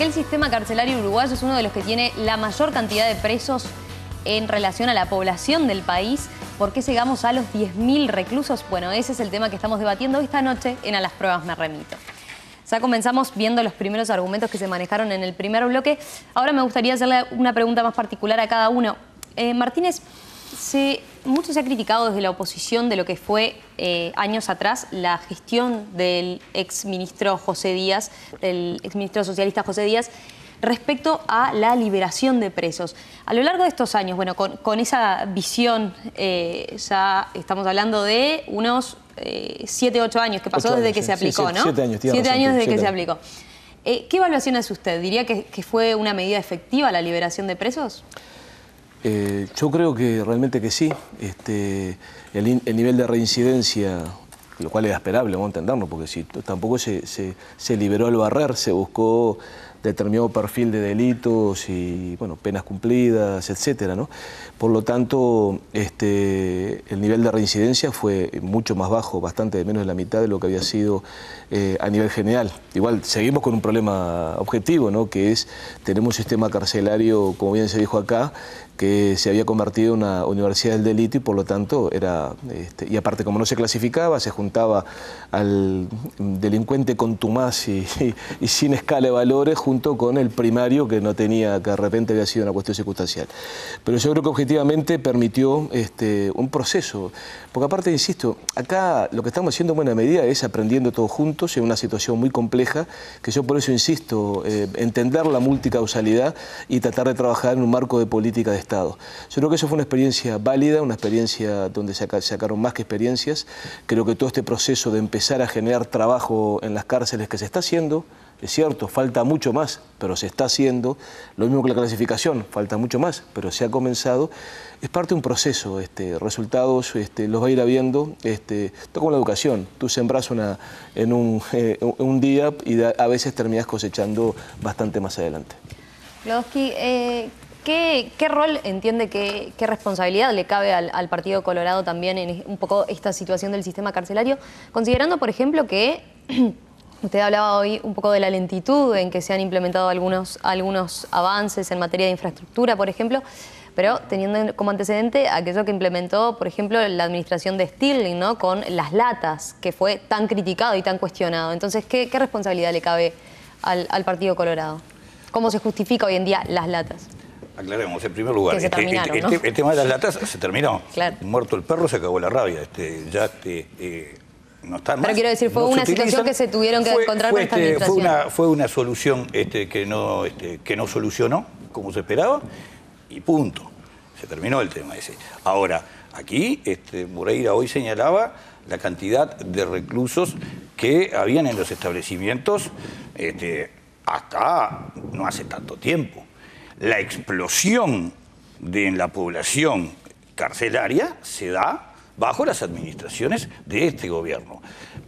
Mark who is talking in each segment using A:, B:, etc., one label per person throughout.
A: El sistema carcelario uruguayo es uno de los que tiene la mayor cantidad de presos en relación a la población del país. ¿Por qué llegamos a los 10.000 reclusos? Bueno, ese es el tema que estamos debatiendo esta noche en A las Pruebas Me Remito. Ya comenzamos viendo los primeros argumentos que se manejaron en el primer bloque. Ahora me gustaría hacerle una pregunta más particular a cada uno. Martínez, mucho se ha criticado desde la oposición de lo que fue años atrás la gestión del exministro José Díaz, del exministro socialista José Díaz, respecto a la liberación de presos. A lo largo de estos años, bueno, con esa visión, ya estamos hablando de unos 7, 8 años que pasó desde que se aplicó, ¿no?
B: 7 años,
A: 7 años desde que se aplicó. ¿Qué evaluación hace usted? ¿Diría que fue una medida efectiva la liberación de presos?
B: Yo creo que realmente que sí. El nivel de reincidencia, lo cual era esperable, vamos a entenderlo, porque si tampoco se liberó al barrer, se buscó determinado perfil de delitos y bueno, penas cumplidas, etcétera, ¿no? Por lo tanto, el nivel de reincidencia fue mucho más bajo, bastante menos de la mitad de lo que había sido a nivel general. Igual seguimos con un problema objetivo, ¿no? Que es, tenemos un sistema carcelario, como bien se dijo acá, que se había convertido en una universidad del delito y por lo tanto era, y aparte como no se clasificaba, se juntaba al delincuente contumaz y sin escala de valores junto con el primario que no tenía, que de repente había sido una cuestión circunstancial. Pero yo creo que objetivamente permitió un proceso, porque aparte, insisto, acá lo que estamos haciendo en buena medida es aprendiendo todos juntos en una situación muy compleja, que yo por eso insisto, entender la multicausalidad y tratar de trabajar en un marco de política de Estado. Yo creo que eso fue una experiencia válida, una experiencia donde sacaron más que experiencias. Creo que todo este proceso de empezar a generar trabajo en las cárceles que se está haciendo, es cierto, falta mucho más, pero se está haciendo. Lo mismo que la clasificación, falta mucho más, pero se ha comenzado. Es parte de un proceso, resultados los va a ir habiendo. Esto como la educación, tú sembrás en un día y a veces terminás cosechando bastante más adelante.
A: Klodowski, ¿qué rol entiende, qué responsabilidad le cabe al Partido Colorado también en un poco esta situación del sistema carcelario? Considerando, por ejemplo, que usted hablaba hoy un poco de la lentitud en que se han implementado algunos avances en materia de infraestructura, por ejemplo, pero teniendo como antecedente aquello que implementó, por ejemplo, la administración de Stirling, ¿no? Con las latas, que fue tan criticado y tan cuestionado. Entonces, ¿qué responsabilidad le cabe al Partido Colorado? ¿Cómo se justifica hoy en día las latas?
C: Aclaremos, en primer lugar,
A: que se terminaron, ¿no?
C: el tema de las latas se terminó.
A: Claro.
C: Muerto el perro, se acabó la rabia. No está más.
A: Pero quiero decir, fue una situación que se tuvieron que encontrar con esta administración.
C: Fue una solución que no solucionó como se esperaba y punto. Se terminó el tema ese. Ahora, aquí Moreira hoy señalaba la cantidad de reclusos que habían en los establecimientos hasta no hace tanto tiempo. La explosión en la población carcelaria se da bajo las administraciones de este gobierno.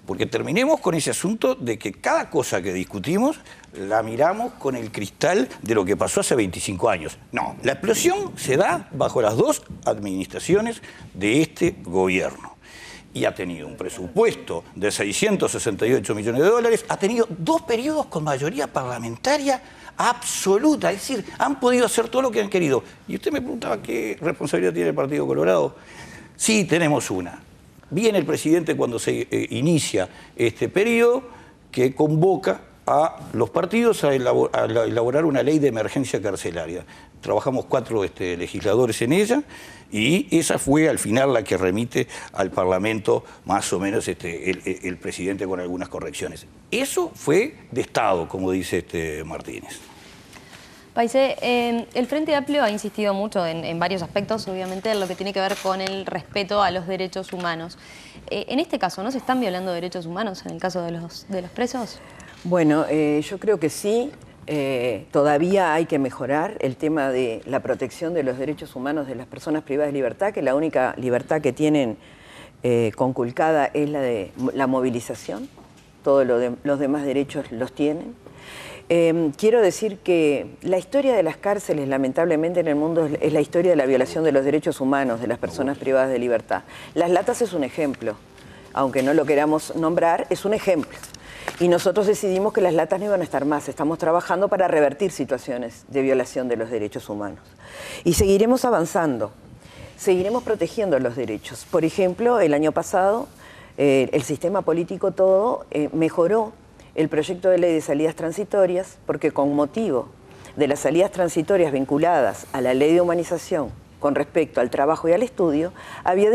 C: Porque terminemos con ese asunto de que cada cosa que discutimos la miramos con el cristal de lo que pasó hace 25 años. No, la explosión se da bajo las dos administraciones de este gobierno. Y ha tenido un presupuesto de 668 millones de dólares, ha tenido 2 periodos con mayoría parlamentaria absoluta, es decir, han podido hacer todo lo que han querido. Y usted me preguntaba qué responsabilidad tiene el Partido Colorado. Sí, tenemos una. Viene el presidente cuando se inicia este periodo que convoca a los partidos a elaborar una ley de emergencia carcelaria. Trabajamos 4 legisladores en ella y esa fue al final la que remite al Parlamento más o menos el presidente con algunas correcciones. Eso fue de Estado, como dice Martínez.
A: Paisé, el Frente Amplio ha insistido mucho en varios aspectos, obviamente, en lo que tiene que ver con el respeto a los derechos humanos. En este caso, ¿no se están violando derechos humanos en el caso de los presos?
D: Bueno, yo creo que sí. Todavía hay que mejorar el tema de la protección de los derechos humanos de las personas privadas de libertad, que la única libertad que tienen conculcada es la de la movilización. Todos los demás derechos los tienen. Quiero decir que la historia de las cárceles, lamentablemente, en el mundo es la historia de la violación de los derechos humanos de las personas privadas de libertad. Las latas es un ejemplo, aunque no lo queramos nombrar, es un ejemplo. Y nosotros decidimos que las latas no iban a estar más. Estamos trabajando para revertir situaciones de violación de los derechos humanos. Y seguiremos avanzando, seguiremos protegiendo los derechos. Por ejemplo, el año pasado, el sistema político todo mejoró el proyecto de ley de salidas transitorias, porque con motivo de las salidas transitorias vinculadas a la ley de humanización con respecto al trabajo y al estudio, había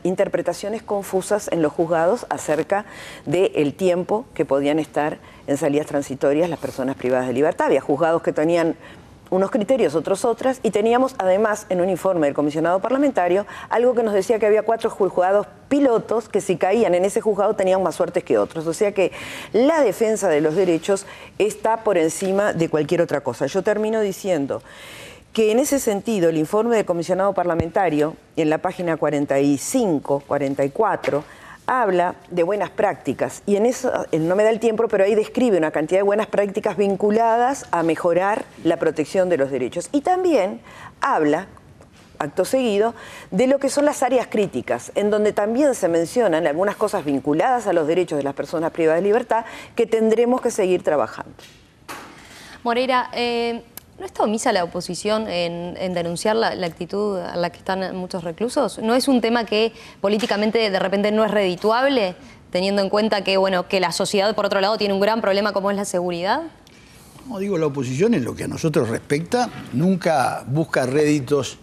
D: interpretaciones confusas en los juzgados acerca del tiempo que podían estar en salidas transitorias las personas privadas de libertad. Había juzgados que tenían unos criterios, otros otras, y teníamos además en un informe del comisionado parlamentario algo que nos decía que había 4 juzgados pilotos que si caían en ese juzgado tenían más suertes que otros. O sea que la defensa de los derechos está por encima de cualquier otra cosa. Yo termino diciendo que en ese sentido el informe del comisionado parlamentario, en la página 45, 44, habla de buenas prácticas y en eso, no me da el tiempo, pero ahí describe una cantidad de buenas prácticas vinculadas a mejorar la protección de los derechos. Y también habla, acto seguido, de lo que son las áreas críticas, en donde también se mencionan algunas cosas vinculadas a los derechos de las personas privadas de libertad que tendremos que seguir trabajando.
A: Moreira, ¿no está omisa la oposición en denunciar la actitud a la que están muchos reclusos? ¿No es un tema que políticamente de repente no es redituable, teniendo en cuenta que, bueno, que la sociedad, por otro lado, tiene un gran problema como es la seguridad?
E: No, digo, la oposición en lo que a nosotros respecta nunca busca réditos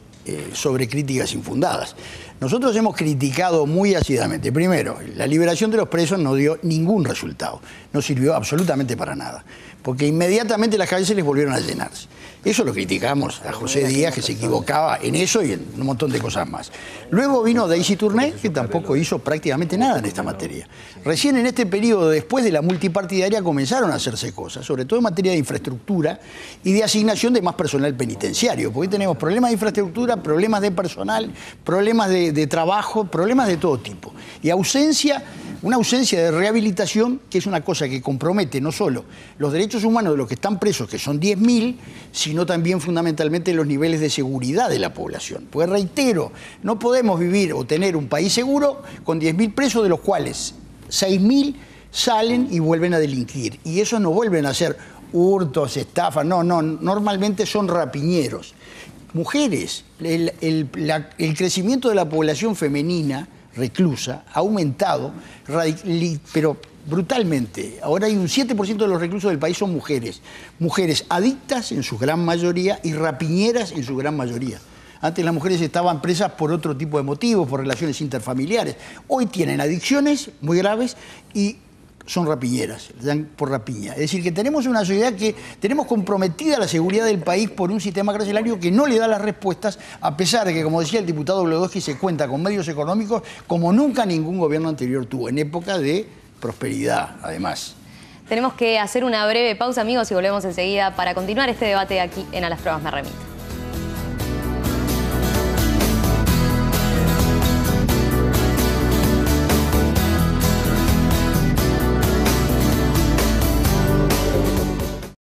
E: sobre críticas infundadas. Nosotros hemos criticado muy ácidamente. Primero, la liberación de los presos no dio ningún resultado, no sirvió absolutamente para nada, porque inmediatamente las cárceles volvieron a llenarse. Eso lo criticamos a José Díaz, que se equivocaba en eso y en un montón de cosas más. Luego vino Daisy Tourné, que tampoco hizo prácticamente nada en esta materia. Recién en este periodo, después de la multipartidaria, comenzaron a hacerse cosas, sobre todo en materia de infraestructura y de asignación de más personal penitenciario, porque hoy tenemos problemas de infraestructura, problemas de personal, problemas de trabajo, problemas de todo tipo. Y una ausencia de rehabilitación, que es una cosa que compromete no solo los derechos humanos de los que están presos, que son 10.000, sino también fundamentalmente los niveles de seguridad de la población. Pues reitero, no podemos vivir o tener un país seguro con 10.000 presos, de los cuales 6.000 salen y vuelven a delinquir. Y esos no vuelven a ser hurtos, estafas, no, normalmente son rapiñeros. Mujeres, el crecimiento de la población femenina reclusa ha aumentado, pero brutalmente. Ahora hay un 7% de los reclusos del país son mujeres. Mujeres adictas en su gran mayoría y rapiñeras en su gran mayoría. Antes las mujeres estaban presas por otro tipo de motivos, por relaciones interfamiliares. Hoy tienen adicciones muy graves y son rapiñeras, dan por rapiña. Es decir, que tenemos una sociedad que tenemos comprometida la seguridad del país por un sistema carcelario que no le da las respuestas, a pesar de que, como decía el diputado Glodowski, se cuenta con medios económicos como nunca ningún gobierno anterior tuvo, en época de prosperidad, además.
A: Tenemos que hacer una breve pausa, amigos, y volvemos enseguida para continuar este debate aquí en A las Pruebas Me Remito.